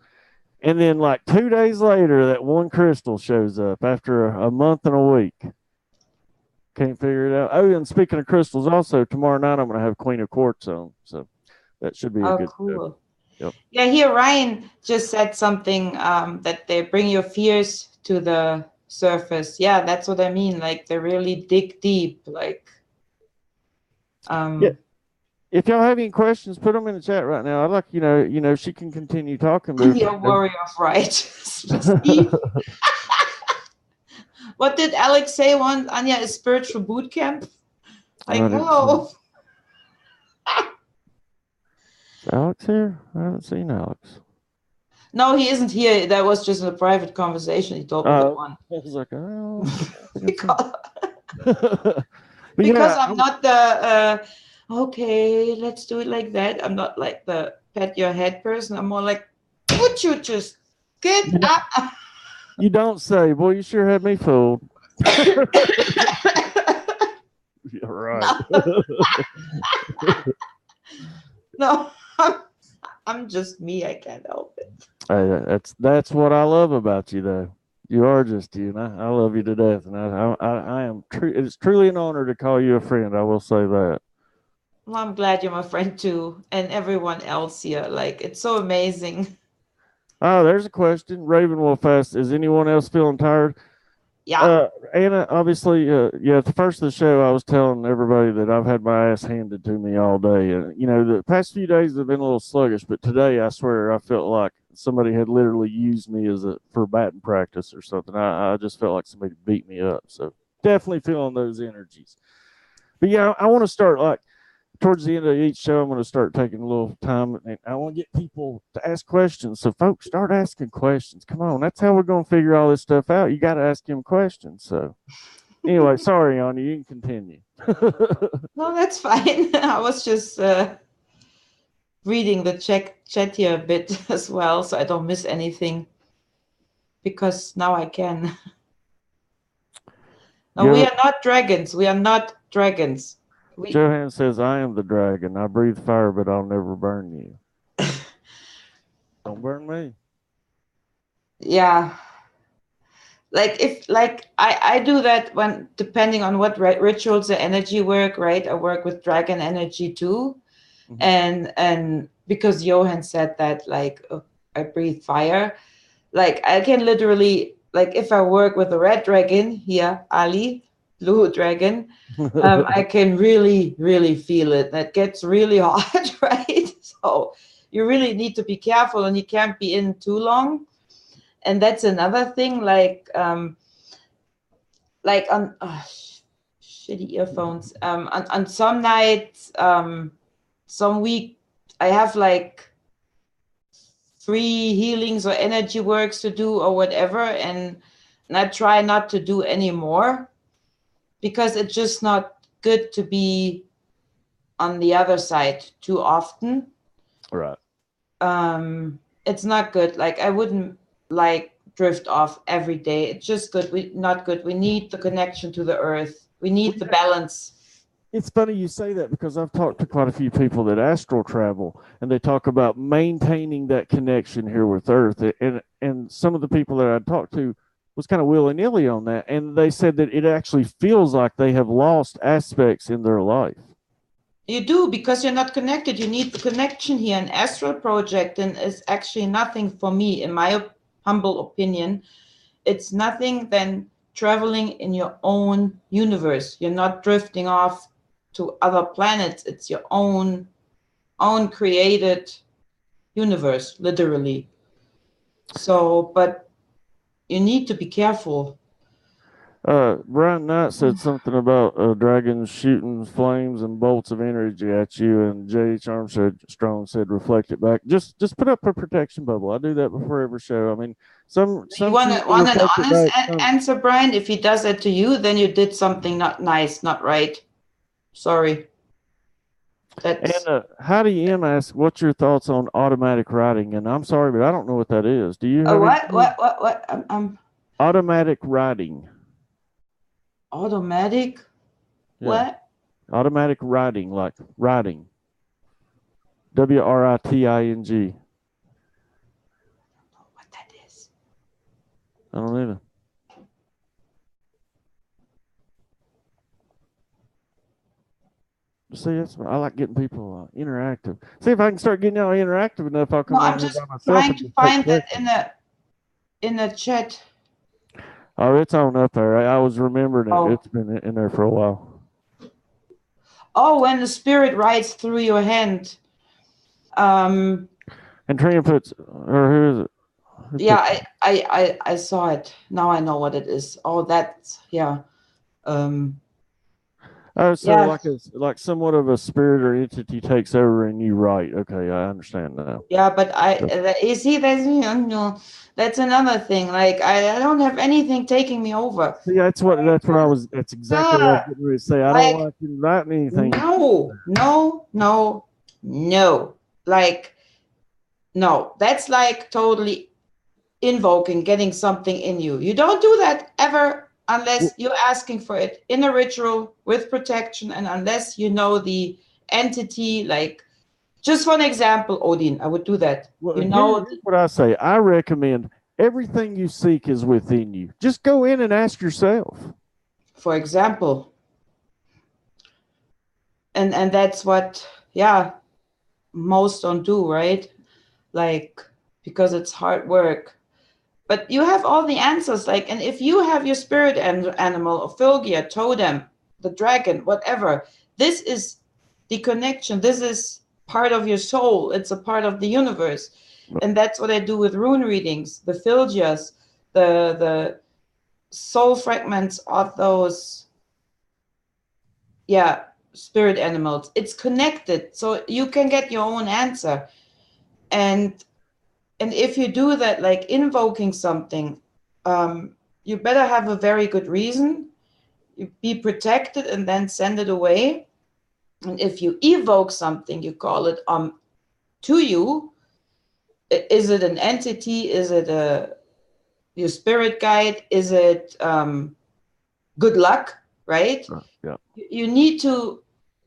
and then like 2 days later, that one crystal shows up after a month and a week. Can't figure it out. Oh, and speaking of crystals, also tomorrow night I'm going to have Queen of Quartz on, so that should be a good cool. Yep. Yeah, here Ryan just said something that they bring your fears to the surface. Yeah, that's what I mean. Like they really dig deep. Like yeah. If y'all have any questions, put them in the chat right now. I'd like she can continue talking. But your warrior of right, Steve. What did Alex say? Anja is spiritual boot camp. Like hello. Is Alex here? I haven't seen Alex. No, he isn't here. That was just a private conversation. He told me that one. I was like, oh. because I'm not the okay, let's do it like that. I'm not like the pat your head person. I'm more like, would you just get up? You don't say. Boy, you sure had me fooled. You're right. No, I'm just me. I can't help it. Hey, that's what I love about you, though. You are just you, and I love you to death. And I am true. It's truly an honor to call you a friend. I will say that. Well, I'm glad you're my friend too, and everyone else here. Like it's so amazing. Oh, there's a question. Ravenwolf asks, is anyone else feeling tired? Yeah. Anna, obviously, yeah, at the first of the show, I was telling everybody that I've had my ass handed to me all day. And, the past few days have been a little sluggish, but today, I swear, I felt like somebody had literally used me for batting practice or something. I just felt like somebody beat me up. So definitely feeling those energies. But yeah, I want to start like towards the end of each show, I'm going to start taking a little time and I want to get people to ask questions. So, folks, start asking questions. Come on, that's how we're going to figure all this stuff out. You got to ask him questions. So, anyway, sorry, Anja, you can continue. No, that's fine. I was just reading the chat here a bit as well, so I don't miss anything. Because now I can. No, we are not dragons. We are not dragons. Johan says, I am the dragon. I breathe fire, but I'll never burn you. Don't burn me. Yeah. I do that when depending on what rituals or energy work, right? I work with dragon energy too. Mm-hmm. And because Johan said that I breathe fire, I can literally, if I work with a red dragon here, Ali, blue dragon, I can really, really feel it. That gets really hot, right? So you really need to be careful and you can't be in too long. And that's another thing, on shitty earphones. On some nights, some week, I have 3 healings or energy works to do or whatever, and I try not to do any more because it's just not good to be on the other side too often. Right. It's not good. I wouldn't drift off every day. It's just not good. We need the connection to the earth. We need the balance. It's funny you say that because I've talked to quite a few people that astral travel and they talk about maintaining that connection here with Earth. And some of the people that I talked to was kind of willy-nilly on that. And they said that it actually feels like they have lost aspects in their life. You do, because you're not connected. You need the connection here. An astral project is actually nothing for me, in my humble opinion. It's nothing than traveling in your own universe. You're not drifting off to other planets. It's your own created universe, literally. So, but you need to be careful. Brian Knight said something about dragons shooting flames and bolts of energy at you, and J.H. Armstrong said, "Reflect it back. Just put up a protection bubble." I do that before every show. I mean, some you want an honest answer, Brian? If he does that to you, then you did something not nice, not right. Sorry. And Heidi M asks, "What's your thoughts on automatic writing?" And I'm sorry, but I don't know what that is. Do you have what? Automatic writing. Automatic? Yeah. What? Automatic writing, like writing. WRITING. What that is? I don't either. See, I like getting people interactive. See if I can start getting y'all interactive enough. I'll come I'm just trying to find that in the chat. Oh, it's on up there. I was remembering it. It's been in there for a while. Oh, when the spirit rides through your hand. And Tran puts, or who is it? Yeah, I saw it. Now I know what it is. Oh, that's, yeah. Oh, so yeah. like somewhat of a spirit or entity takes over and you write. Okay, I understand now. Yeah, but you see, that's another thing. I don't have anything taking me over. See, that's exactly what I was getting ready to say. I don't want to write anything. No. No, that's totally invoking, getting something in you. You don't do that ever unless you're asking for it in a ritual with protection, and unless you know the entity, just for an example, Odin, I would do that. Well, here's what I say. I recommend everything you seek is within you. Just go in and ask yourself. For example. And that's what, most don't do, right? because it's hard work. But you have all the answers. Like, and if you have your spirit animal, Ophilia, totem, the dragon, whatever, this is the connection. This is part of your soul. It's a part of the universe. And that's what I do with rune readings, the Philgias, the soul fragments of those, spirit animals. It's connected, so you can get your own answer. And if you do that, like invoking something, you better have a very good reason. You be protected and then send it away. And if you evoke something, you call it to you. Is it an entity? Is it your spirit guide? Is it good luck? Right? Yeah. You need to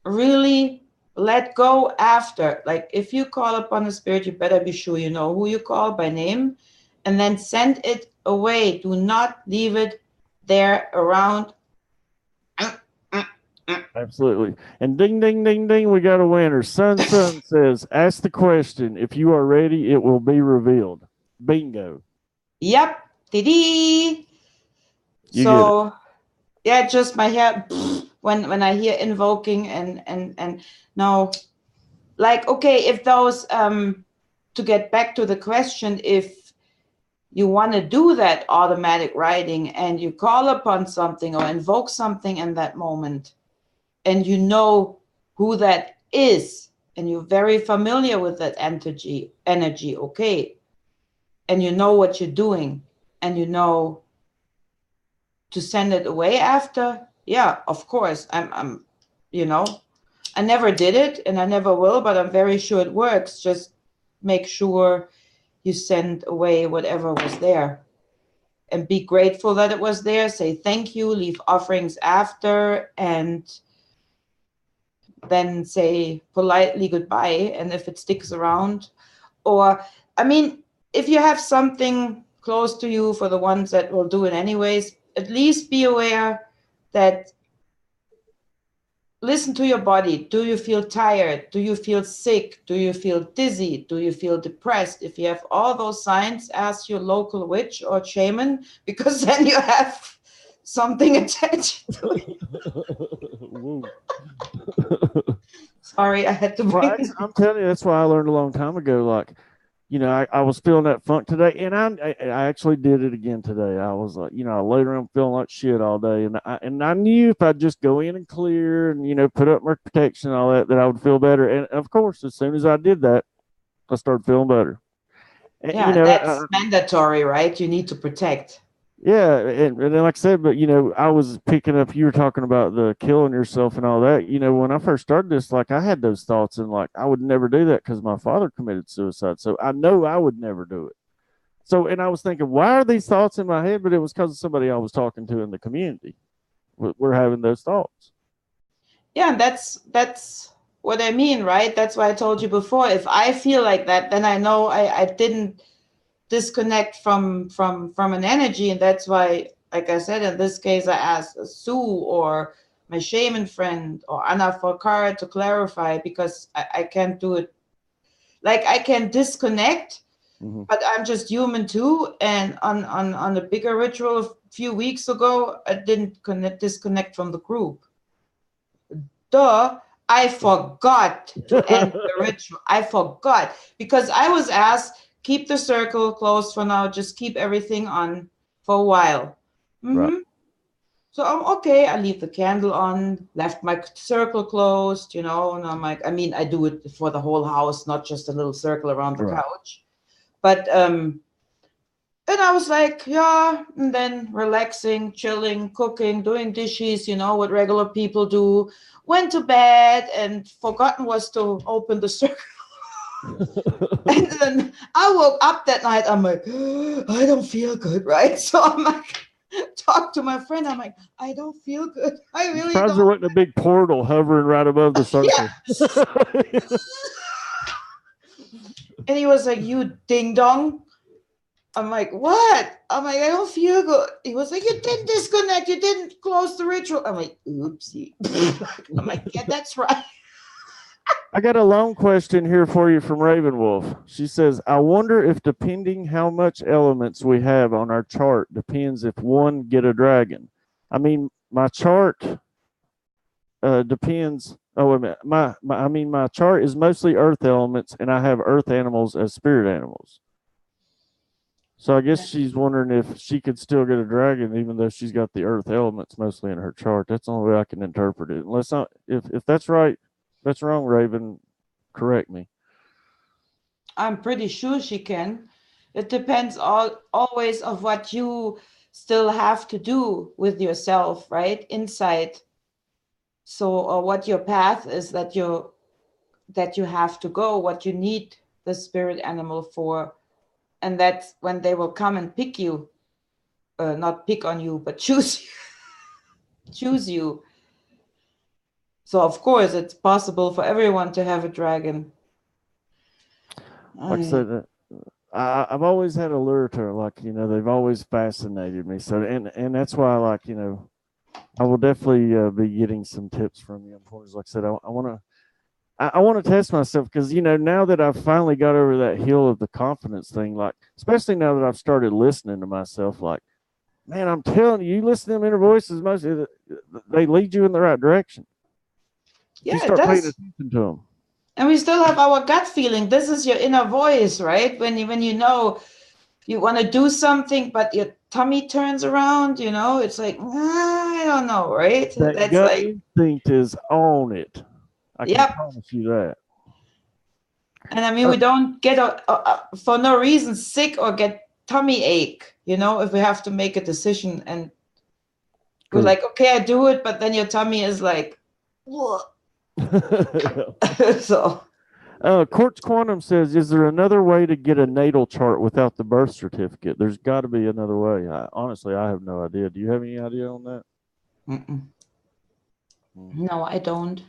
really let go after. Like, if you call upon a spirit, you better be sure you know who you call by name, and then send it away. Do not leave it there around. Absolutely. And ding, ding, ding, ding, we got a winner. Sun says, ask the question. If you are ready, it will be revealed. Bingo. Yep. Dee. So, yeah, just my hair. When I hear invoking and now, like, okay, if those, to get back to the question, if you want to do that automatic writing and you call upon something or invoke something in that moment, and you know who that is, and you're very familiar with that energy, okay, and you know what you're doing, and you know to send it away after, yeah, of course. I'm I never did it and I never will, but I'm very sure it works. Just make sure you send away whatever was there and be grateful that it was there. Say thank you, leave offerings after, and then say politely goodbye. And if it sticks around, or, I mean, if you have something close to you, for the ones that will do it anyways, at least be aware that, listen to your body. Do you feel tired? Do you feel sick? Do you feel dizzy? Do you feel depressed? If you have all those signs, ask your local witch or shaman, because then you have something attached to it. Sorry, I had to bring it. I'm telling you, that's why I learned a long time ago. Like, I was feeling that funk today, and I actually did it again today. I was like, I laid around feeling like shit all day, and I knew if I'd just go in and clear and put up my protection and all that I would feel better. And of course, as soon as I did that, I started feeling better. And, yeah, that's mandatory, right? You need to protect. Yeah, and then like I said, but I was picking up. You were talking about the killing yourself and all that. When I first started this, like I had those thoughts, and like I would never do that because my father committed suicide. So I know I would never do it. So, and I was thinking, why are these thoughts in my head? But it was because of somebody I was talking to in the community. We're having those thoughts. Yeah, that's what I mean, right? That's why I told you before. If I feel like that, then I know I didn't disconnect from an energy, and that's why, like I said, in this case I asked Sue or my shaman friend or Anna for card to clarify, because I can't do it. Like, I can disconnect, but I'm just human too. And on a bigger ritual a few weeks ago, I didn't disconnect from the group. I forgot to end the ritual. I forgot, because I was asked, keep the circle closed for now. Just keep everything on for a while. Right. So I'm okay. I leave the candle on, left my circle closed, and I'm like, I do it for the whole house, not just a little circle around the couch. But, and I was like, yeah, and then relaxing, chilling, cooking, doing dishes, what regular people do. Went to bed and forgotten was to open the circle. And then I woke up that night. I'm like, I don't feel good, right? So I'm like, talk to my friend. I'm like, I don't feel good. I really don't. There wasn't a big portal hovering right above the circle. Yeah. And he was like, you ding dong. I'm like, what? I'm like, I don't feel good. He was like, you didn't disconnect. You didn't close the ritual. I'm like, oopsie. I'm like, yeah, that's right. I got a long question here for you from Ravenwolf. She says, I wonder if depending how much elements we have on our chart depends if one get a dragon. I mean, my chart depends. Oh, wait a minute. My chart is mostly earth elements, and I have earth animals as spirit animals. So I guess she's wondering if she could still get a dragon, even though she's got the earth elements mostly in her chart. That's the only way I can interpret it. Unless if that's right, that's wrong, Raven. Correct me. I'm pretty sure she can. It depends always of what you still have to do with yourself, right? Inside. So, or what your path is that you have to go, what you need the spirit animal for. And that's when they will come and pick you, not pick on you, but choose you. So of course it's possible for everyone to have a dragon. Like I said, I've always had a lure to her. Like, they've always fascinated me. So, and that's why, like, I will definitely be getting some tips from you. Like I said, I want to test myself because, now that I've finally got over that hill of the confidence thing, like, especially now that I've started listening to myself, like, man, I'm telling you, you listen to them inner voices, they lead you in the right direction. Yeah, you start paying attention to them. And we still have our gut feeling. This is your inner voice, right? When you know you want to do something, but your tummy turns around, it's like, I don't know, right? That's gut like instinct is on it. I can promise you that. And I mean, we don't get for no reason sick or get tummy ache, if we have to make a decision and we're like, okay, I do it, but then your tummy is like, what? So. Quartz Quantum says, is there another way to get a natal chart without the birth certificate? There's got to be another way. Honestly, I have no idea. Do you have any idea on that? No, I don't.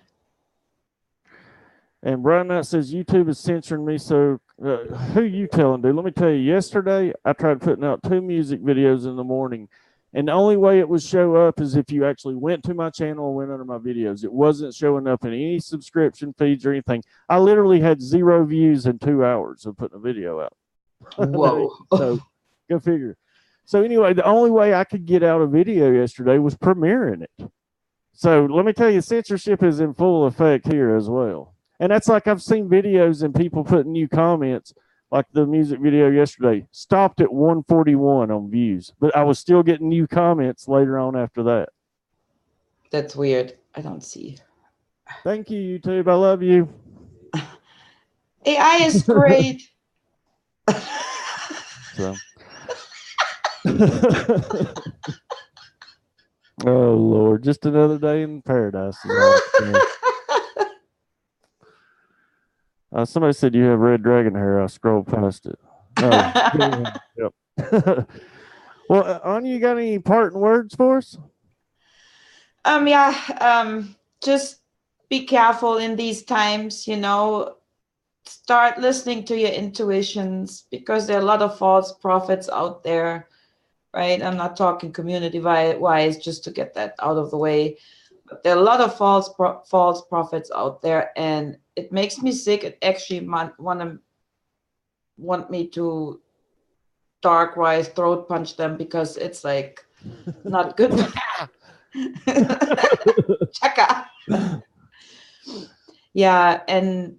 And Brian Knight says, YouTube is censoring me. So who you telling, dude? Let me tell you, yesterday I tried putting out 2 music videos in the morning. And the only way it would show up is if you actually went to my channel and went under my videos. It wasn't showing up in any subscription feeds or anything. I literally had 0 views in 2 hours of putting a video out. Whoa. So go figure. So anyway, the only way I could get out a video yesterday was premiering it. So let me tell you, censorship is in full effect here as well. And that's like I've seen videos and people putting new comments. Like the music video yesterday, stopped at 141 on views, but I was still getting new comments later on after that. That's weird. I don't see. Thank you, YouTube. I love you. AI is great. So. Oh, Lord. Just another day in paradise. Somebody said you have red dragon hair. I scrolled past it. Oh, yep. Well, Anja, you got any parting words for us? Just be careful in these times, start listening to your intuitions because there are a lot of false prophets out there, right? I'm not talking community wise, just to get that out of the way. But there are a lot of false prophets out there, and it makes me sick. It actually want me to dark-wise throat punch them because it's like not good. Chaka. Yeah, and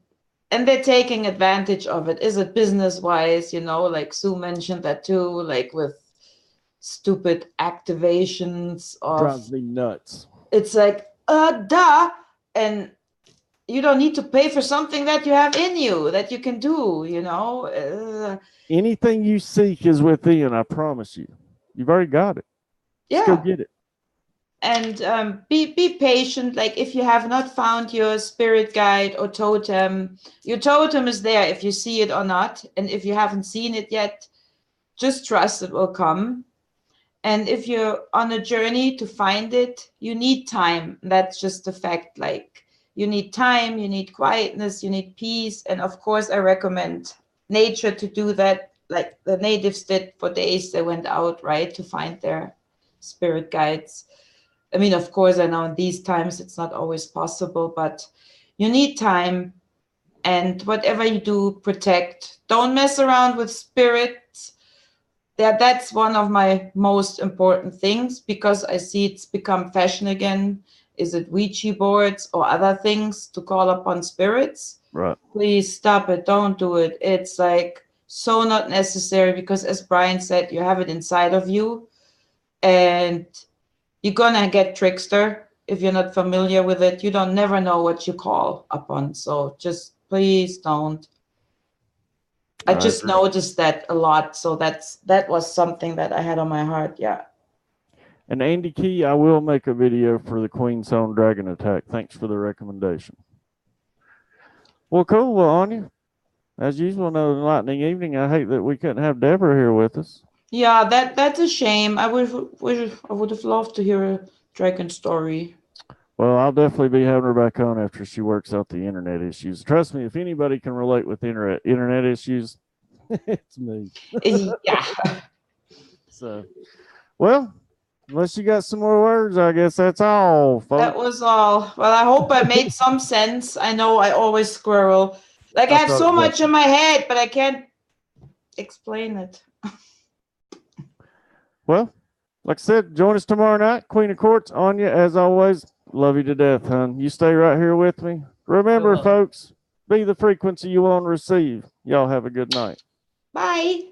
they're taking advantage of it. Is it business-wise? Like Sue mentioned that too, like with stupid activations of. Drives me nuts. It's like, duh, and you don't need to pay for something that you have in you that you can do. Anything you seek is within. I promise you. You've already got it. Yeah. Just go get it. And be patient. Like if you have not found your spirit guide or totem, your totem is there if you see it or not. And if you haven't seen it yet, just trust it will come. And if you're on a journey to find it, you need time. That's just the fact. Like you need time, you need quietness, you need peace. And of course, I recommend nature to do that. Like the natives did for days. They went out, right, to find their spirit guides. I mean, of course, I know in these times it's not always possible, but, You need time. And whatever you do, protect. Don't mess around with spirits. That's one of my most important things, because I see it's become fashion again. Is it Ouija boards or other things to call upon spirits? Right. Please stop it. Don't do it. It's like so not necessary, because as Brian said, you have it inside of you, and you're gonna get trickster if you're not familiar with it. You don't never know what you call upon. So just please don't. I just agree. noticed that a lot. So that was something that I had on my heart. Yeah. And Andy Key, I will make a video for the Queen's Zone Dragon Attack. Thanks for the recommendation. Well, cool. Well, Anja, as usual, another enlightening evening. I hate that we couldn't have Deborah here with us. Yeah, that's a shame. I would have loved to hear a dragon story. Well, I'll definitely be having her back on after she works out the internet issues. Trust me, if anybody can relate with internet issues, it's me. Yeah. So, well, unless you got some more words, I guess that's all, folks. That was all. Well, I hope I made some sense. I know I always squirrel. Like I have so much in my head, but I can't explain it. Well, like I said, join us tomorrow night. Queen of Courts, Anja, as always. Love you to death, hon. You stay right here with me. Remember, folks, be the frequency you want to receive. Y'all have a good night. Bye.